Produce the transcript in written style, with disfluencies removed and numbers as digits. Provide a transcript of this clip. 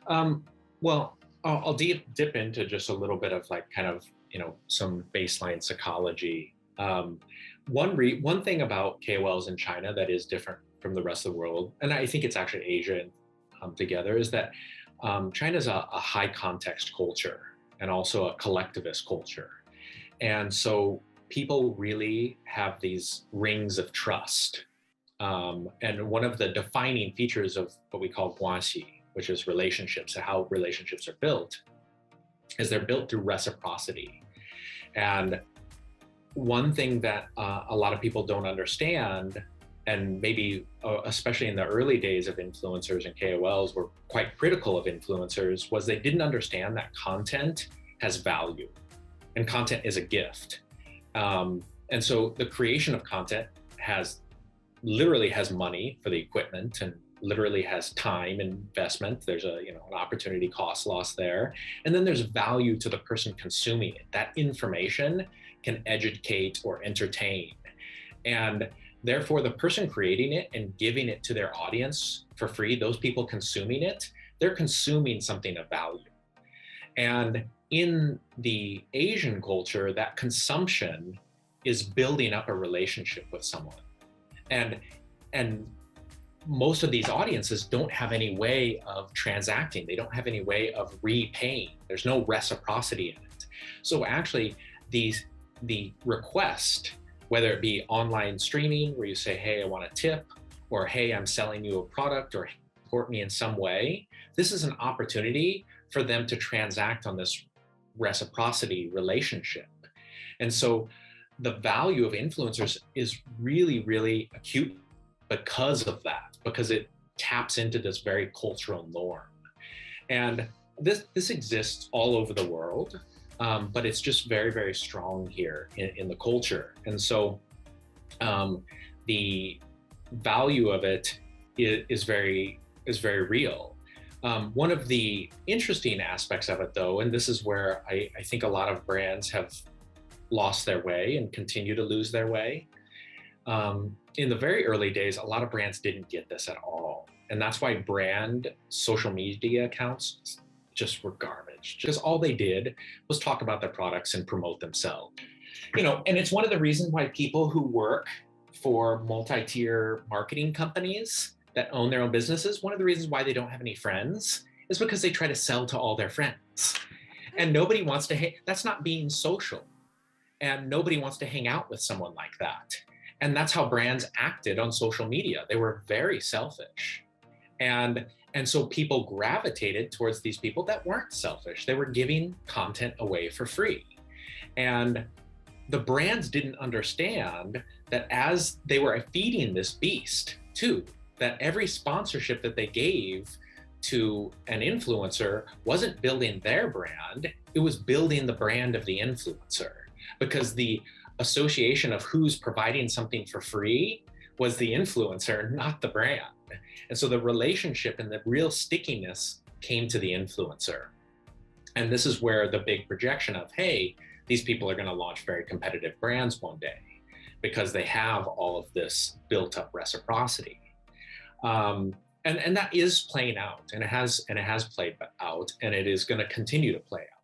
Well, I'll dip into just a little bit of like kind of, some baseline psychology. One thing about KOLs in China that is different from the rest of the world, and I think it's actually Asia and together, is that China's a high context culture and also a collectivist culture. And so people really have these rings of trust. And one of the defining features of what we call guanxi, which is relationships, and how relationships are built, is they're built through reciprocity. And one thing that a lot of people don't understand, and maybe especially in the early days of influencers and KOLs were quite critical of influencers, was they didn't understand that content has value and content is a gift. And so the creation of content literally has money for the equipment and literally has time investment. There's an opportunity cost loss there. And then there's value to the person consuming it. That information can educate or entertain. And therefore, the person creating it and giving it to their audience for free, those people consuming it, they're consuming something of value. And in the Asian culture, that consumption is building up a relationship with someone. And most of these audiences don't have any way of transacting. They don't have any way of repaying. There's no reciprocity in it. So actually, the request, whether it be online streaming where you say, hey, I want a tip, or hey, I'm selling you a product, or support me in some way, this is an opportunity for them to transact on this reciprocity relationship. And so the value of influencers is really, really acute because of that, because it taps into this very cultural norm. And this exists all over the world, but it's just very, very strong here in the culture. And so the value of it is very real. One of the interesting aspects of it, though, and this is where I think a lot of brands have lost their way and continue to lose their way. In the very early days, a lot of brands didn't get this at all. And that's why brand social media accounts just were garbage, because all they did was talk about their products and promote themselves. And it's one of the reasons why people who work for multi-tier marketing companies that own their own businesses, one of the reasons why they don't have any friends is because they try to sell to all their friends. And nobody wants to, that's not being social. And nobody wants to hang out with someone like that. And that's how brands acted on social media. They were very selfish. And so people gravitated towards these people that weren't selfish. They were giving content away for free. And the brands didn't understand that as they were feeding this beast too, that every sponsorship that they gave to an influencer wasn't building their brand, it was building the brand of the influencer. Because the association of who's providing something for free was the influencer, not the brand. And so the relationship and the real stickiness came to the influencer. And this is where the big projection of, hey, these people are going to launch very competitive brands one day because they have all of this built up reciprocity. And that is playing out, and it has played out, and it is going to continue to play out.